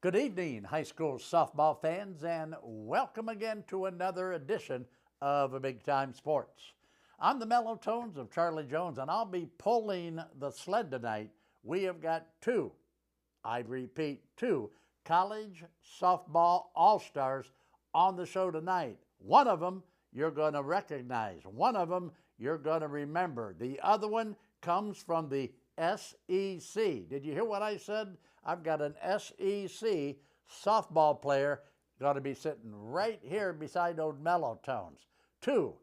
Good evening, high school softball fans, and welcome again to another edition of Big Time Sports. I'm the mellow tones of Charlie Jones, and I'll be pulling the sled tonight. We have got two college softball all-stars on the show tonight. One of them you're going to recognize. One of them you're going to remember. The other one comes from the SEC. Did you hear what I said? I've got an SEC softball player going to be sitting right here beside those mellow tones. Two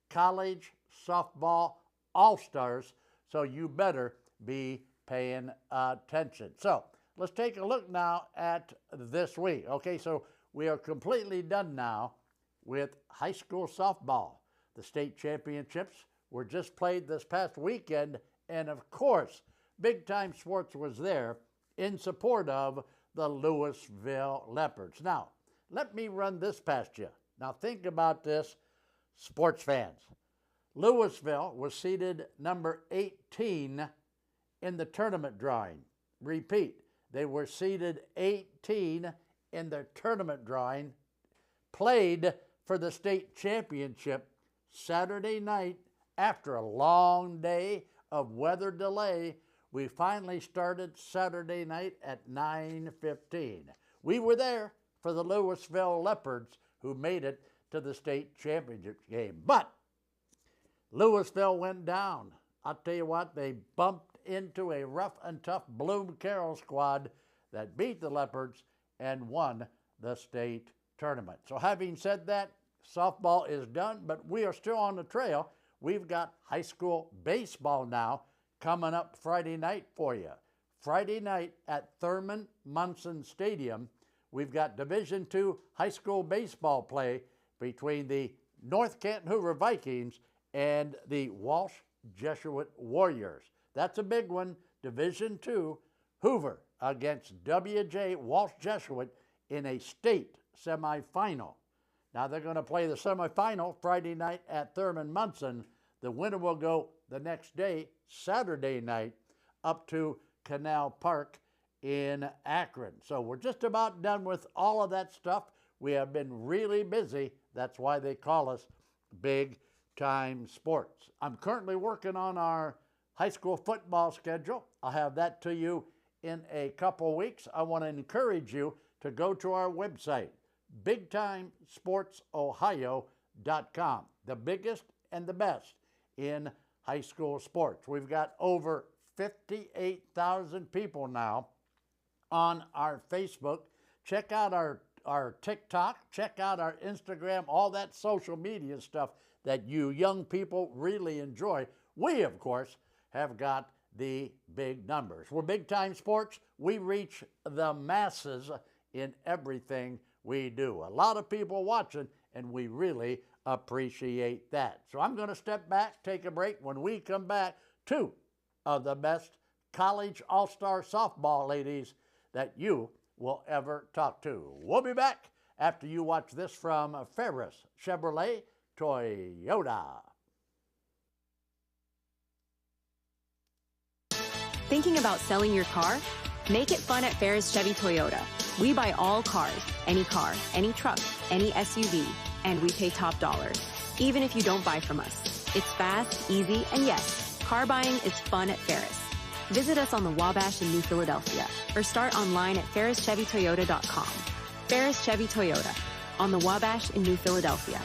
college softball all-stars, so you better be paying attention. So let's take a look now at this week. Okay, so we are completely done now with high school softball. The state championships were just played this past weekend, and of course, Big Time Sports was there in support of the Louisville Leopards. Now, let me run this past you. Now, think about this, sports fans. Louisville was seeded number 18 in the tournament drawing. Repeat, they were seeded 18 in the tournament drawing, played for the state championship Saturday night after a long day of weather delay. We finally started Saturday night at 9:15. We were there for the Louisville Leopards, who made it to the state championship game. But Louisville went down. I'll tell you what, they bumped into a rough and tough Bloom Carroll squad that beat the Leopards and won the state tournament. So having said that, softball is done, but we are still on the trail. We've got high school baseball now coming up Friday night for you. Friday night at Thurman Munson Stadium, we've got Division II high school baseball play between the North Canton Hoover Vikings and the Walsh Jesuit Warriors. That's a big one. Division II, Hoover against WJ Walsh Jesuit in a state semifinal. Now they're going to play the semifinal Friday night at Thurman Munson. The winner will go the next day, Saturday night, up to Canal Park in Akron. So we're just about done with all of that stuff. We have been really busy. That's why they call us Big Time Sports. I'm currently working on our high school football schedule. I'll have that to you in a couple weeks. I want to encourage you to go to our website, BigTimeSportsOhio.com, the biggest and the best in high school sports. We've got over 58,000 people now on our Facebook. Check out our TikTok, check out our Instagram, all that social media stuff that you young people really enjoy. We, of course, have got the big numbers. We're Big Time Sports. We reach the masses in everything we do. A lot of people watching, and we really appreciate that. So I'm going to step back, take a break. When we come back, two of the best college all-star softball ladies that you will ever talk to. We'll be back after you watch this from Ferris Chevrolet Toyota. Thinking about selling your car? Make it fun at Ferris Chevy Toyota. We buy all cars, any truck, any SUV, and we pay top dollar, even if you don't buy from us. It's fast, easy, and yes, car buying is fun at Ferris. Visit us on the Wabash in New Philadelphia or start online at ferrischevytoyota.com. Ferris Chevy Toyota on the Wabash in New Philadelphia.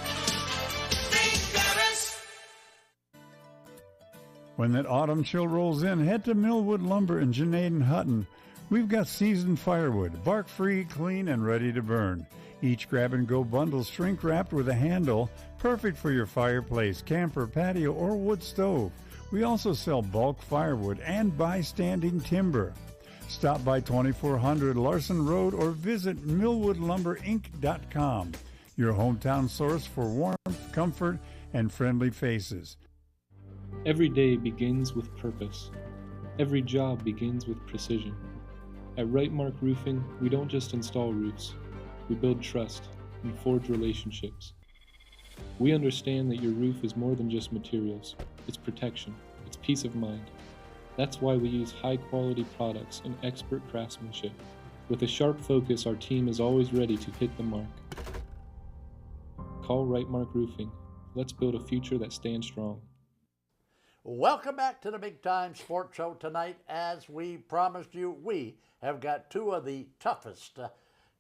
When that autumn chill rolls in, head to Millwood Lumber in Janaden Hutton. We've got seasoned firewood, bark-free, clean, and ready to burn. Each grab-and-go bundle shrink-wrapped with a handle, perfect for your fireplace, camper, patio, or wood stove. We also sell bulk firewood and buy-standing timber. Stop by 2400 Larson Road or visit millwoodlumberinc.com, your hometown source for warmth, comfort, and friendly faces. Every day begins with purpose. Every job begins with precision. At Right Mark Roofing, we don't just install roofs. We build trust and forge relationships. We understand that your roof is more than just materials. It's protection. It's peace of mind. That's why we use high-quality products and expert craftsmanship. With a sharp focus, our team is always ready to hit the mark. Call Right Mark Roofing. Let's build a future that stands strong. Welcome back to the Big Time Sports Show tonight. As we promised you, we have got two of the toughest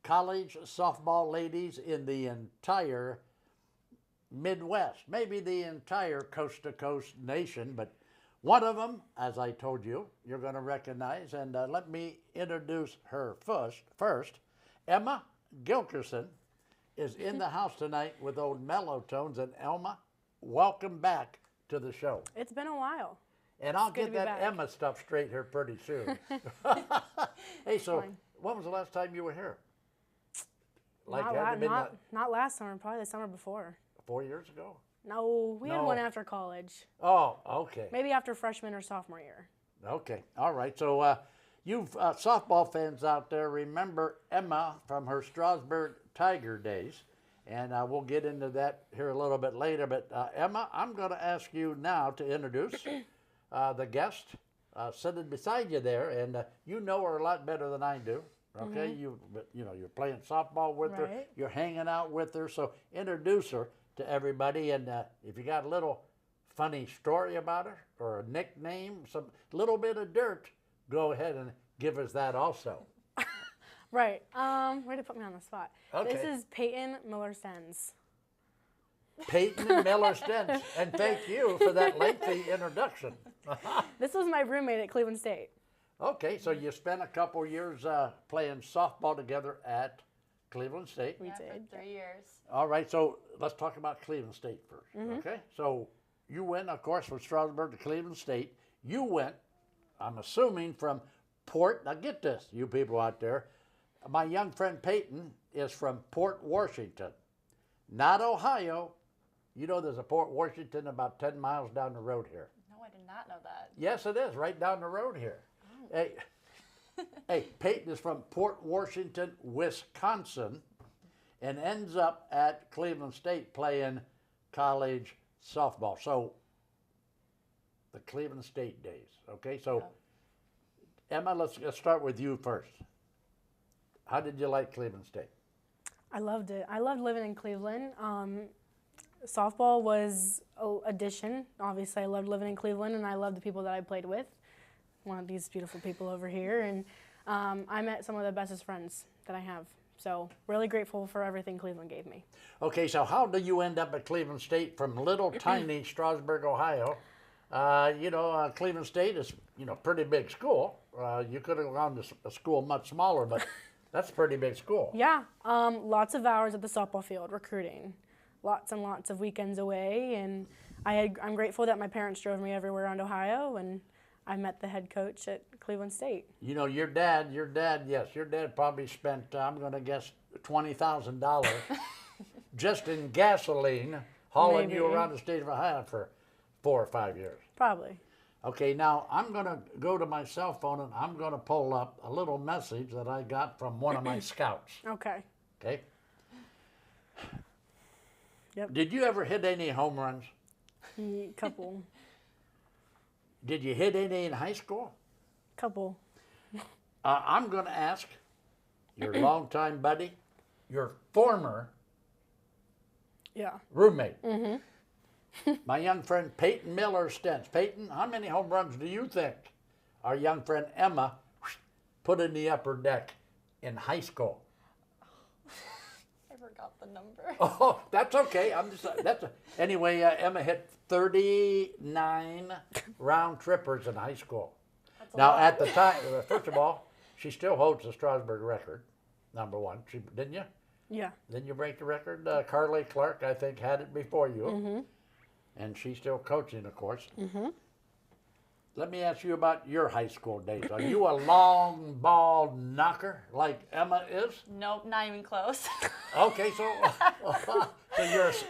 college softball ladies in the entire Midwest, maybe the entire coast-to-coast nation, but one of them, as I told you, you're going to recognize, and let me introduce her first. Emma Gilkerson is in the house tonight with old Mellow Tones, and Emma, welcome back to the show. It's been a while. And I'll good get to be that back. Emma stuff straight here pretty soon. Hey, so Fine. when was the last time you were here? Not, had la- it been not last summer, probably the summer before. 4 years ago? No, we had No. one after college. Oh, okay. Maybe after freshman or sophomore year. Okay, all right. So you softball fans out there, remember Emma from her Strasburg Tiger days. And we'll get into that here a little bit later. But Emma, I'm going to ask you now to introduce the guest sitting beside you there. And you know her a lot better than I do. Okay, you know, you're playing softball with her. Right. You're hanging out with her. So introduce her to everybody. And if you got a little funny story about her or a nickname, some little bit of dirt, go ahead and give us that also. Right. Way to put me on the spot. Okay. This is Peyton Miller-Stens. Peyton and Miller Stents. And thank you for that lengthy introduction. This was my roommate at Cleveland State. Okay, so you spent a couple years playing softball together at Cleveland State. We Yeah, did. for 3 years. All right, so let's talk about Cleveland State first. Okay, so you went, of course, from Strasburg to Cleveland State. You went, I'm assuming, from Port. Now get this, you people out there. My young friend Peyton is from Port Washington, not Ohio. You know there's a Port Washington about 10 miles down the road here. No, I did not know that. Yes, it is, right down the road here. Hey, hey, Peyton is from Port Washington, Wisconsin, and ends up at Cleveland State playing college softball. So, the Cleveland State days, okay? So, Emma, let's start with you first. How did you like Cleveland State? I loved it. I loved living in Cleveland. Softball was an addition. Obviously, I loved living in Cleveland, and I loved the people that I played with. One of these beautiful people over here, and I met some of the bestest friends that I have. So really grateful for everything Cleveland gave me. Okay, so how do you end up at Cleveland State from little tiny Strasburg, Ohio? Cleveland State is, pretty big school. You could have gone to a school much smaller, but that's a pretty big school. Yeah, lots of hours at the softball field recruiting, lots and lots of weekends away, and I'm grateful that my parents drove me everywhere around Ohio, and I met the head coach at Cleveland State. You know, your dad probably spent, I'm going to guess, $20,000 just in gasoline hauling you Maybe. around the state of Ohio for 4 or 5 years. Probably. Okay, now I'm going to go to my cell phone and I'm going to pull up a little message that I got from one of my scouts. Okay. Okay? Yep. Did you ever hit any home runs? Couple. Did you hit any in high school? Couple. I'm going to ask your longtime buddy, your former Yeah. roommate, my young friend Peyton Miller Stents. Peyton, how many home runs do you think our young friend Emma put in the upper deck in high school? I forgot the number. Oh, that's okay. Anyway, Emma hit 39 round trippers in high school. That's a Now, lot. at the time, first of all, she still holds the Strasburg record, number one. Didn't you? Yeah. Didn't you break the record? Carly Clark, I think, had it before you. And she's still coaching, of course. Let me ask you about your high school days. Are you a long ball knocker like Emma is? Nope, not even close. Okay, so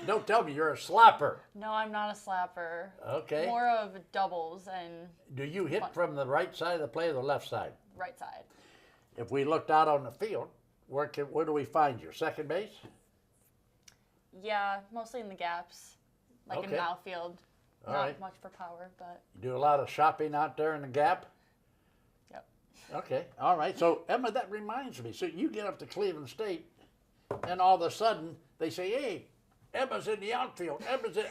don't tell me you're a slapper. No, I'm not a slapper. Okay. More of doubles and Do you hit from the right side of the plate or the left side? right side. If we looked out on the field, where do we find you? Second base? Yeah, mostly in the gaps, like in Okay. the outfield. All Not right. much for power, but You do a lot of shopping out there in the gap? yep. Okay, all right. So, Emma, that reminds me. So, you get up to Cleveland State, and all of a sudden, they say, hey, Emma's in the outfield. Emma's in.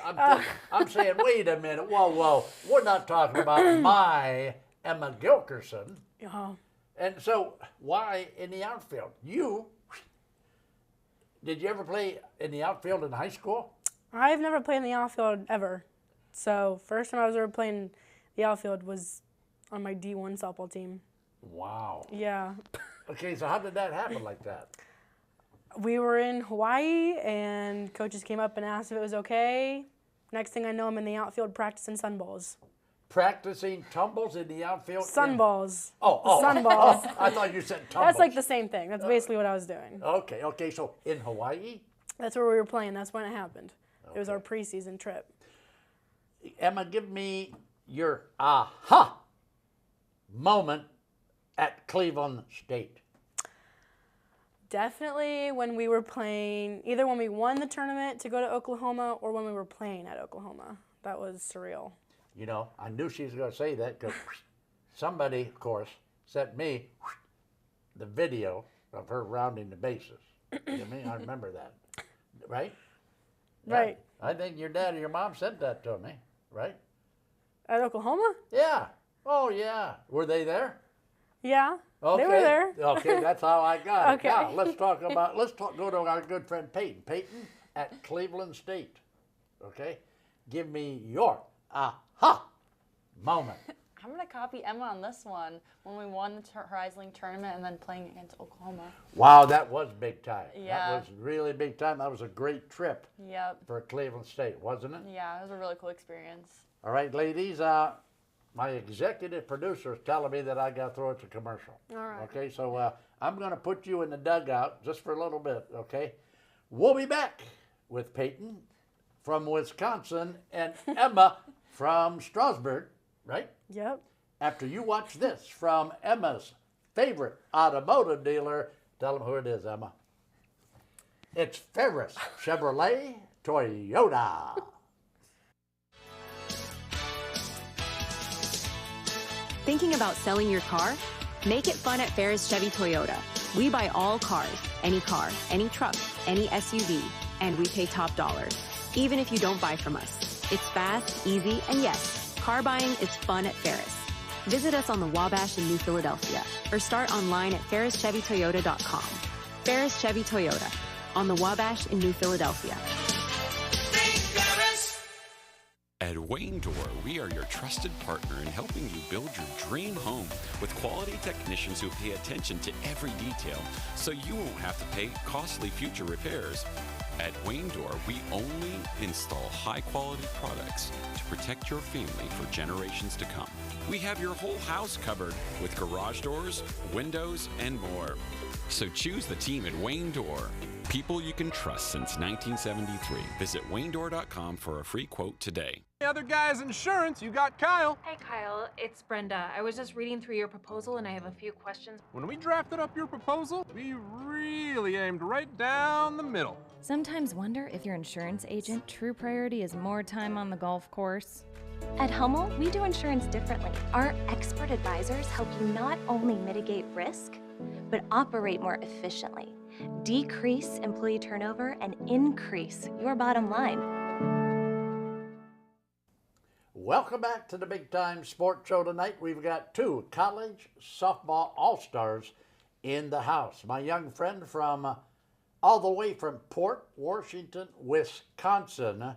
I'm saying, wait a minute. Whoa. We're not talking about my Emma Gilkerson. Oh, And so, why in the outfield? Did you ever play in the outfield in high school? I've never played in the outfield ever. So first time I was ever playing the outfield was on my D1 softball team. Wow. Yeah. Okay, so how did that happen like that? We were in Hawaii and coaches came up and asked if it was okay. Next thing I know, I'm in the outfield practicing sunballs. Practicing tumbles in the outfield? Sunballs. Sunballs. Sunballs. I thought you said tumbles. That's like the same thing. That's basically what I was doing. Okay, so in Hawaii? That's where we were playing. That's when it happened. It was our Okay. preseason trip. Emma, give me your aha moment at Cleveland State. Definitely when we were playing, either when we won the tournament to go to Oklahoma or when we were playing at Oklahoma. That was surreal. You know, I knew she was going to say that because somebody, of course, sent me the video of her rounding the bases. You know what I mean? I remember that. Right? Right. I think your dad or your mom sent that to me, right? At Oklahoma? Yeah. Oh, yeah. Were they there? Yeah. Okay. They were there. Okay, that's how I got it. Okay. Now, go to our good friend Peyton. Peyton at Cleveland State. Okay? Give me your aha moment. I'm going to copy Emma on this one when we won the Horizon League tournament and then playing against Oklahoma. Wow, that was big time. Yeah. That was really big time. That was a great trip Yep. for Cleveland State, wasn't it? Yeah, it was a really cool experience. All right, ladies, my executive producer is telling me that I got to throw it to commercial. All right. Okay, so I'm going to put you in the dugout just for a little bit, okay? We'll be back with Peyton from Wisconsin and Emma from Strasburg, right? Yep. After you watch this from Emma's favorite automotive dealer. Tell them who it is, Emma. It's Ferris Chevrolet Toyota. Thinking about selling your car? Make it fun at Ferris Chevy Toyota. We buy all cars, any truck, any SUV, and we pay top dollar, even if you don't buy from us. It's fast, easy, and yes, car buying is fun at Ferris. Visit us on the Wabash in New Philadelphia or start online at ferrischevytoyota.com. Ferris Chevy Toyota on the Wabash in New Philadelphia. At Wayne Door, we are your trusted partner in helping you build your dream home with quality technicians who pay attention to every detail so you won't have to pay costly future repairs. At Wayne Door, we only install high-quality products to protect your family for generations to come. We have your whole house covered with garage doors, windows, and more. So choose the team at Wayne Door. People you can trust since 1973. Visit waynedoor.com for a free quote today. The other guy's insurance, you got Kyle. Hey Kyle, it's Brenda. I was just reading through your proposal and I have a few questions. When we drafted up your proposal, we really aimed right down the middle. Sometimes wonder if your insurance agent true priority is more time on the golf course. At Hummel, we do insurance differently. Our expert advisors help you not only mitigate risk, but operate more efficiently, decrease employee turnover, and increase your bottom line. Welcome back to the Big Time Sports Show tonight. We've got two college softball all-stars in the house. My young friend from all the way from Port Washington, Wisconsin,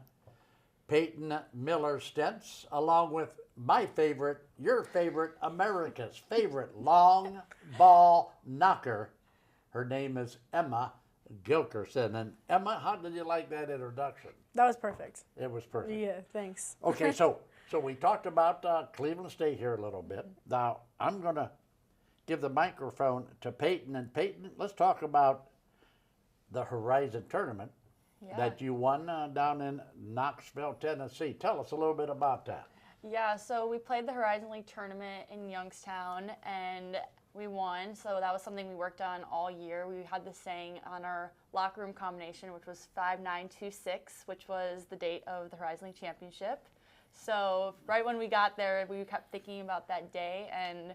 Peyton Miller-Stentz, along with my favorite, your favorite, America's favorite long ball knocker. Her name is Emma Gilkerson. And Emma, how did you like that introduction? That was perfect. It was perfect. Yeah, thanks. Okay, so we talked about Cleveland State here a little bit. Now, I'm going to give the microphone to Peyton. And Peyton, let's talk about the Horizon Tournament that you won down in Knoxville, Tennessee. Tell us a little bit about that. Yeah, so we played the Horizon League tournament in Youngstown and we won. So that was something we worked on all year. We had this saying on our locker room combination, which was 5926, which was the date of the Horizon League championship. So right when we got there, we kept thinking about that day, and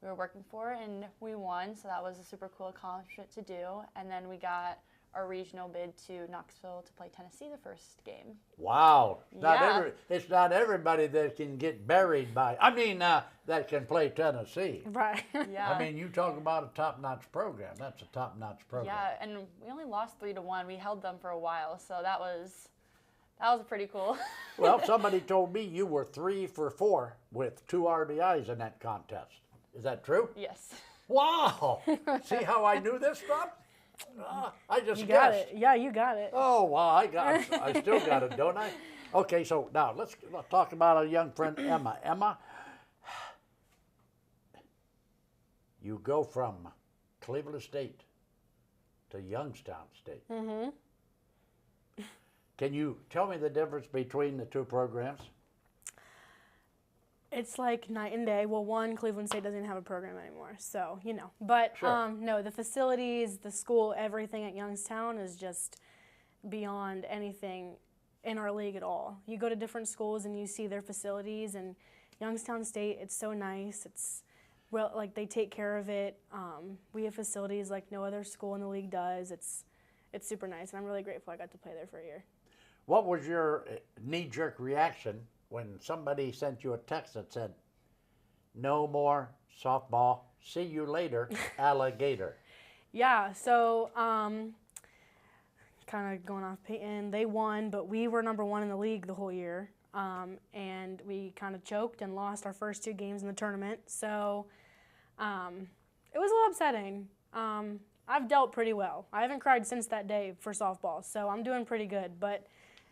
we were working for, and we won, so that was a super cool accomplishment to do. And then we got our regional bid to Knoxville to play Tennessee the first game. Wow. Yeah. It's not everybody that can get buried by, that can play Tennessee. Right. Yeah. I mean, you talk about a top-notch program. That's a top-notch program. Yeah, and we only lost 3-1. We held them for a while, so that was pretty cool. Well, somebody told me you were 3 for 4 with 2 RBIs in that contest. Is that true? Yes. Wow. See how I knew this stuff? I just You guessed. got it. Yeah, you got it. Oh, well, I still got it, don't I? Okay, so now let's talk about our young friend Emma. Emma, you go from Cleveland State to Youngstown State. Mm-hmm. Can you tell me the difference between the two programs? It's like night and day. Well, one, Cleveland State doesn't have a program anymore, so, you know. But, Sure. no, the facilities, the school, everything at Youngstown is just beyond anything in our league at all. You go to different schools and you see their facilities, and Youngstown State, it's so nice. It's, well, like, they take care of it. We have facilities like no other school in the league does. It's super nice, and I'm really grateful I got to play there for a year. What was your knee-jerk reaction when somebody sent you a text that said, "No more softball, see you later, alligator"? Yeah, so kind of going off Peyton, they won, but we were number 1 in the league the whole year, and we kind of choked and lost our first 2 games in the tournament. So it was a little upsetting. I've dealt pretty well. I haven't cried since that day for softball, so I'm doing pretty good. But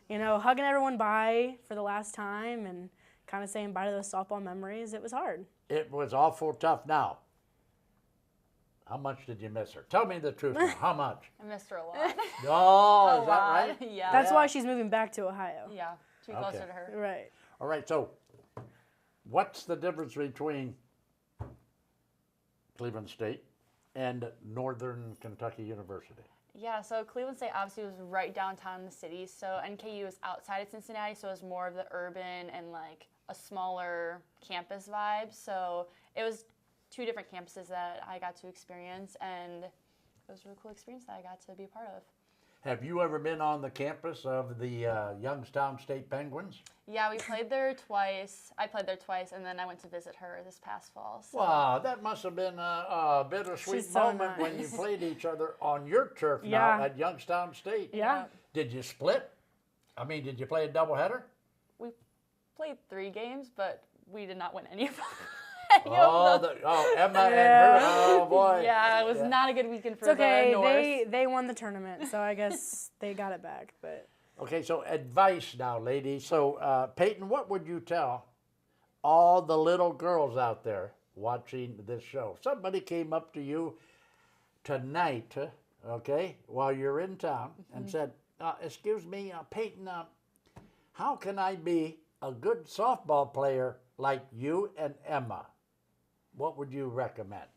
you know, hugging everyone bye for the last time and kind of saying bye to those softball memories, it was hard. It was awful tough. Now, how much did you miss her? Tell me the truth now. How much? I missed her a lot. Oh, A is that lot, right? yeah. That's why she's moving back to Ohio. Yeah, to be closer to her. Right. All right, so what's the difference between Cleveland State and Northern Kentucky University? Yeah, so Cleveland State obviously was right downtown in the city, so NKU was outside of Cincinnati, so it was more of the urban and like a smaller campus vibe. So it was 2 different campuses that I got to experience, and it was a really cool experience that I got to be a part of. Have you ever been on the campus of the Youngstown State Penguins? Yeah, we played there twice. I played there twice, and then I went to visit her this past fall. So. Wow, that must have been a bittersweet She's so moment when you nice. played each other on your turf now Yeah. at Youngstown State. Yeah. Did you split? I mean, did you play a doubleheader? We played 3 games, but we did not win any of them. Emma and her, oh boy. Yeah, it was not a good weekend for It's okay. the North. They won the tournament, so I guess they got it back. But Okay, so advice now, ladies. So, Peyton, what would you tell all the little girls out there watching this show? Somebody came up to you tonight, okay, while you're in town and said, excuse me, Peyton, how can I be a good softball player like you and Emma? What would you recommend?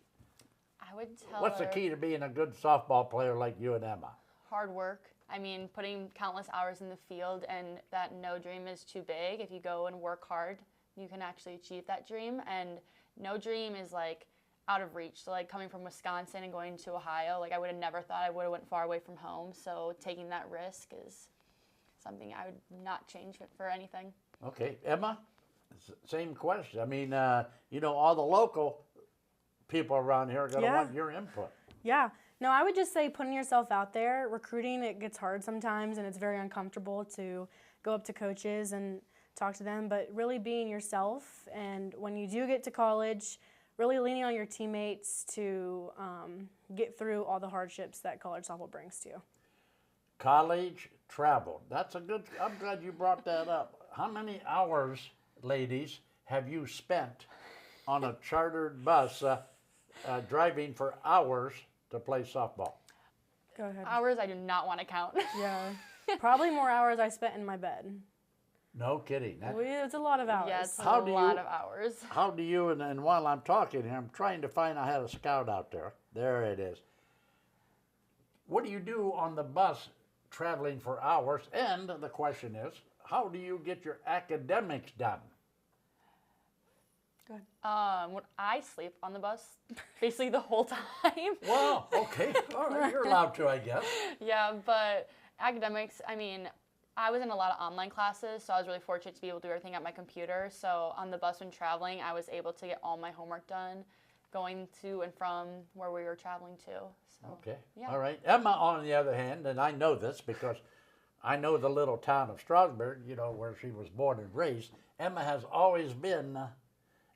I would tell What's the her key to being a good softball player like you and Emma? hard work. I mean, putting countless hours in the field, and that no dream is too big. If you go and work hard, you can actually achieve that dream. And no dream is like out of reach. So like coming from Wisconsin and going to Ohio, like I would have never thought I would have went far away from home. So taking that risk is something I would not change for anything. Okay, Emma, same question. I mean, all the local people around here are going to want your input. yeah, no, I would just say putting yourself out there. Recruiting, it gets hard sometimes, and it's very uncomfortable to go up to coaches and talk to them. But really being yourself, and when you do get to college, really leaning on your teammates to get through all the hardships that college softball brings to you. College travel. That's a good, I'm glad you brought that up. How many hours, ladies, have you spent on a chartered bus driving for hours to play softball? Go ahead. Hours I do not want to count. Yeah, probably more hours I spent in my bed. No kidding. It's a lot of hours. Yeah, it's a lot of hours. How do you, and while I'm talking here, I'm trying to find, I had a scout out there. There it is. What do you do on the bus traveling for hours? And the question is, how do you get your academics done? Go ahead. When I sleep on the bus, basically the whole time. Wow, okay. All right, you're allowed to, I guess. Yeah, but academics, I mean, I was in a lot of online classes, so I was really fortunate to be able to do everything at my computer. So on the bus when traveling, I was able to get all my homework done, going to and from where we were traveling to. So, Okay, yeah. all right. Emma, on the other hand, and I know this because I know the little town of Strasburg, you know, where she was born and raised. Emma has always been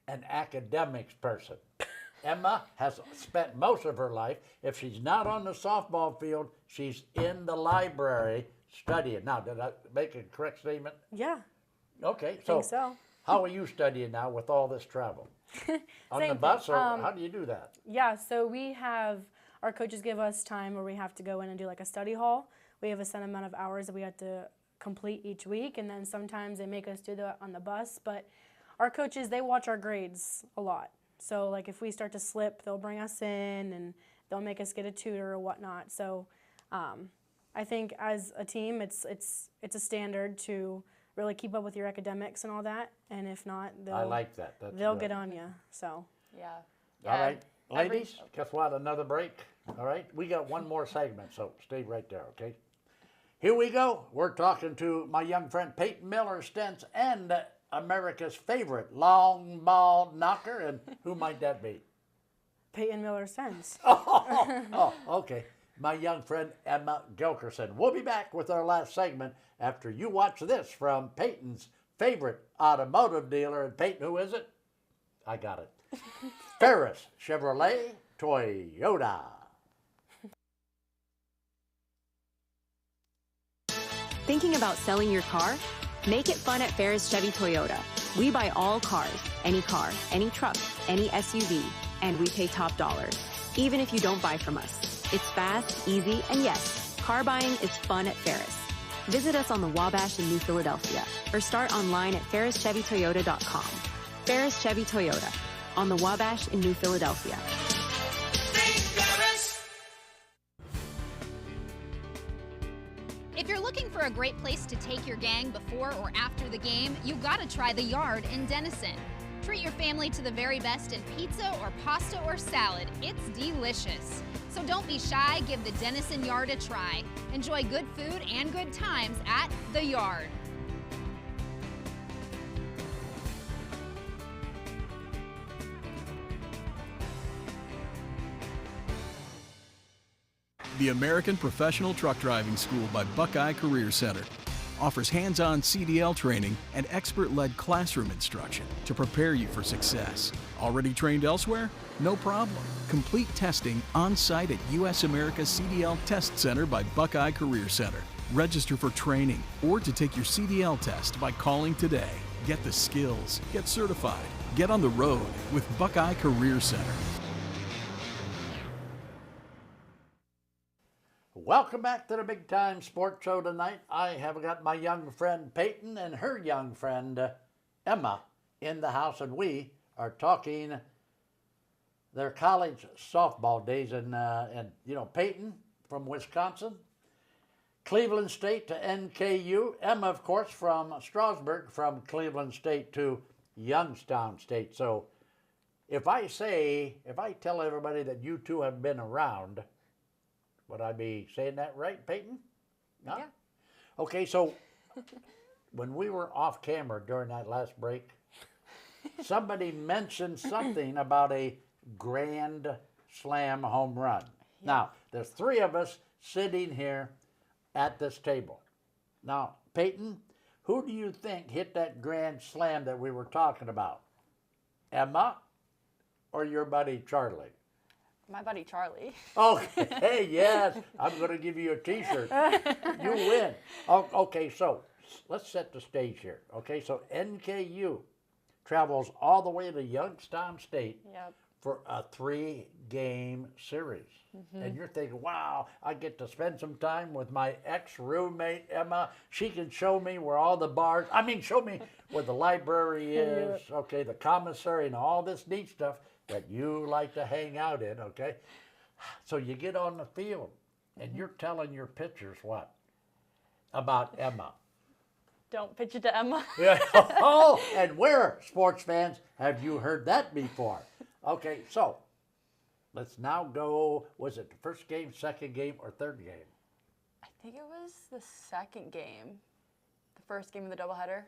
an academics person. Emma has spent most of her life, if she's not on the softball field, she's in the library studying. Now, did I make a correct statement? Yeah. Okay, I think so. how are you studying now with all this travel? On the Same bus, thing. or how do you do that? Yeah, so we have, our coaches give us time where we have to go in and do like a study hall. We have a set amount of hours that we have to complete each week, and then sometimes they make us do that on the bus. But our coaches, they watch our grades a lot. So like if we start to slip, they'll bring us in and they'll make us get a tutor or whatnot. So I think as a team, it's a standard to really keep up with your academics and all that. And if not, I like that. That's they'll good. get on you. So Yeah. All right, Every- ladies, guess what? Another break. All right, we got one more segment, so stay right there, okay? Here we go. We're talking to my young friend Peyton Miller Stentz and America's favorite long ball knocker, and who might that be? Peyton Miller Stentz. Oh, okay. My young friend Emma Gilkerson. We'll be back with our last segment after you watch this from Peyton's favorite automotive dealer. And Peyton, who is it? I got it. Ferris Chevrolet Toyota. Thinking about selling your car? Make it fun at Ferris Chevy Toyota. We buy all cars, any truck, any SUV, and we pay top dollar, even if you don't buy from us. It's fast, easy, and yes, car buying is fun at Ferris. Visit us on the Wabash in New Philadelphia or start online at ferrischevitoyota.com. Ferris Chevy Toyota on the Wabash in New Philadelphia. If you're looking for a great place to take your gang before or after the game, you gotta try The Yard in Denison. Treat your family to the very best in pizza or pasta or salad. It's delicious. So don't be shy, give the Denison Yard a try. Enjoy good food and good times at The Yard. The American Professional Truck Driving School by Buckeye Career Center offers hands-on CDL training and expert-led classroom instruction to prepare you for success. Already trained elsewhere? No problem. Complete testing on-site at US America CDL Test Center by Buckeye Career Center. Register for training or to take your CDL test by calling today. Get the skills, get certified, get on the road with Buckeye Career Center. Welcome back to the Big Time Sports Show tonight. I have got my young friend Peyton and her young friend Emma in the house, and we are talking their college softball days. And you know, Peyton from Wisconsin, Cleveland State to NKU. Emma, of course, from Strasburg, from Cleveland State to Youngstown State. So if I tell everybody that you two have been around, would I be saying that right, Peyton? No? Yeah. Okay, so when we were off camera during that last break, somebody mentioned something about a grand slam home run. Yeah. Now, there's three of us sitting here at this table. Now, Peyton, who do you think hit that grand slam that we were talking about? Emma or your buddy Charlie? My buddy Charlie. Okay, yes. I'm going to give you a T-shirt. You win. Okay, so let's set the stage here. Okay, so NKU travels all the way to Youngstown State for a 3-game series. Mm-hmm. And you're thinking, wow, I get to spend some time with my ex-roommate, Emma. She can show me where all the bars, show me where the library is, okay, the commissary and all this neat stuff that you like to hang out in, okay? So you get on the field, and you're telling your pitchers what? About Emma. Don't pitch it to Emma. Yeah. Oh, and where, sports fans, have you heard that before? Okay, so let's now go, was it the first game, second game, or third game? I think it was the second game. The first game of the doubleheader.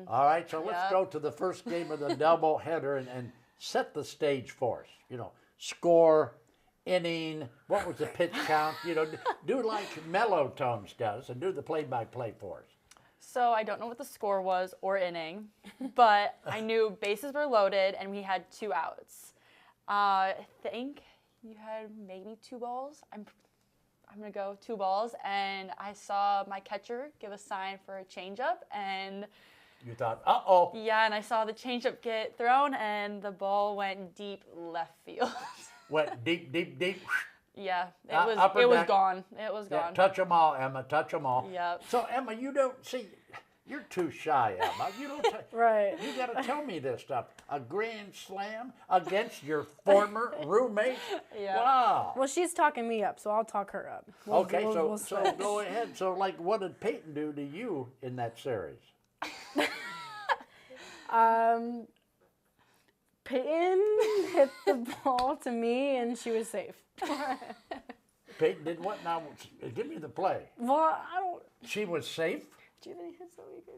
All right, so let's go to the first game of the doubleheader and set the stage for us. You know, score, inning, what was the pitch count? You know, do like Mellow Tones does and do the play-by-play for us. So I don't know what the score was or inning, but I knew bases were loaded and we had 2 outs. I think you had maybe 2 balls. I'm gonna go 2 balls, and I saw my catcher give a sign for a changeup, and you thought, uh-oh. Yeah, and I saw the changeup get thrown, and the ball went deep left field. Went deep, deep, deep. Yeah, it was gone. It was gone. Touch them all, Emma. Touch them all. Yep. So Emma, you don't see. You're too shy, Emma. You don't. Right. You got to tell me this stuff. A grand slam against your former roommate. Yeah. Wow. Well, she's talking me up, so I'll talk her up. Okay, we'll so go ahead. So, like, what did Peyton do to you in that series? Peyton hit the ball to me, and she was safe. Peyton did what now? Give me the play. Well, I don't. She was safe? Do you have any hits that we could?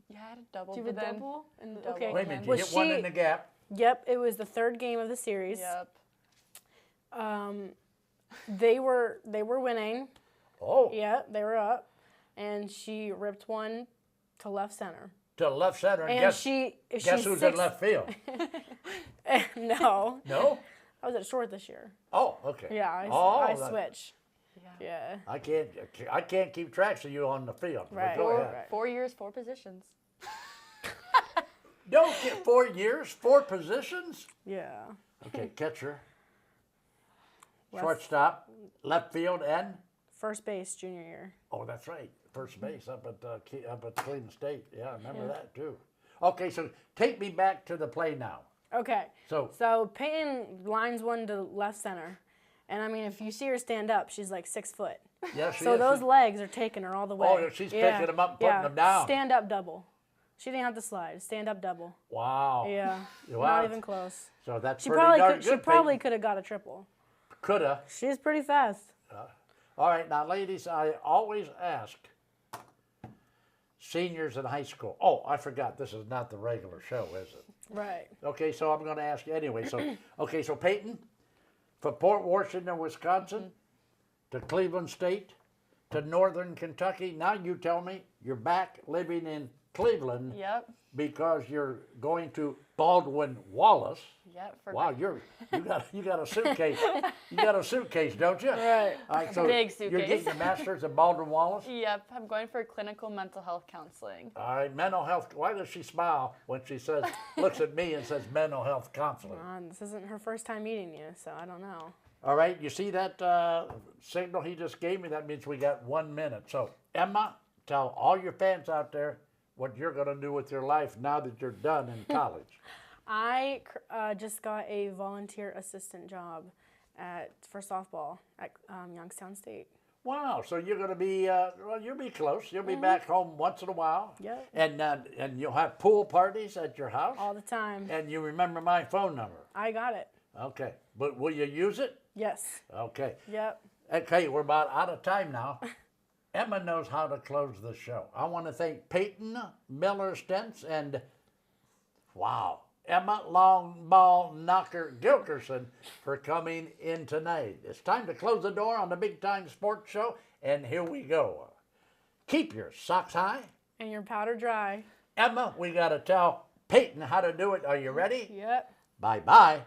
You had a double. Do you have a but then- double? double. Okay. Wait a minute, you hit one in the gap. Yep, it was the third game of the series. Yep. They were winning. Oh. Yeah, they were up, and she ripped one to left center. To left center, and And guess who's in left field? No. No? I was at short this year. Oh, okay. Yeah, I that- switched. Yeah. I can't keep track of you on the field. but Right. Go ahead. 4 years, 4 positions. Don't get 4 years, 4 positions. Yeah. Okay, catcher, Left- shortstop, left field, and First base junior year. oh, that's right, first base up at Cleveland State. Yeah, I remember that too. Okay, so take me back to the play now. Okay. So Peyton lines one to left center. And I mean, if you see her stand up, she's like 6 foot. Yeah, she So is. those legs are taking her all the way. Oh, she's picking them up and putting them down. Stand up double. She didn't have to slide. Stand up double. Wow. Yeah. Wow. Not even close. So that's She pretty probably darn could. good. She probably Peyton. could have got a triple. Coulda. She's pretty fast. All right, now, ladies, I always ask seniors in high school. Oh, I forgot. This is not the regular show, is it? Right. Okay, so I'm going to ask you anyway. So Peyton, from Port Washington, Wisconsin, to Cleveland State, to Northern Kentucky. Now you tell me you're back living in Cleveland. Yep. Because you're going to Baldwin Wallace. Yep. Wow, you got a suitcase. You got a suitcase, don't you? Right. All right, so Big suitcase. you're getting your master's at Baldwin Wallace. Yep. I'm going for clinical mental health counseling. All right, mental health. Why does she smile when she says, looks at me and says mental health counseling? This isn't her first time meeting you, so I don't know. All right, you see that signal he just gave me? That means we got 1 minute. So, Emma, tell all your fans out there what you're going to do with your life now that you're done in college. I just got a volunteer assistant job for softball at Youngstown State. Wow, so you're going to be, well, you'll be close. You'll be back home once in a while. Yep. And you'll have pool parties at your house. All the time. And you remember my phone number. I got it. Okay, but will you use it? Yes. Okay. Yep. Okay, we're about out of time now. Emma knows how to close the show. I want to thank Peyton Miller Stentz and, wow, Emma Long Ball Knocker Gilkerson for coming in tonight. It's time to close the door on the Big Time Sports Show, and here we go. Keep your socks high. And your powder dry. Emma, we got to tell Peyton how to do it. Are you ready? Yep. Bye-bye.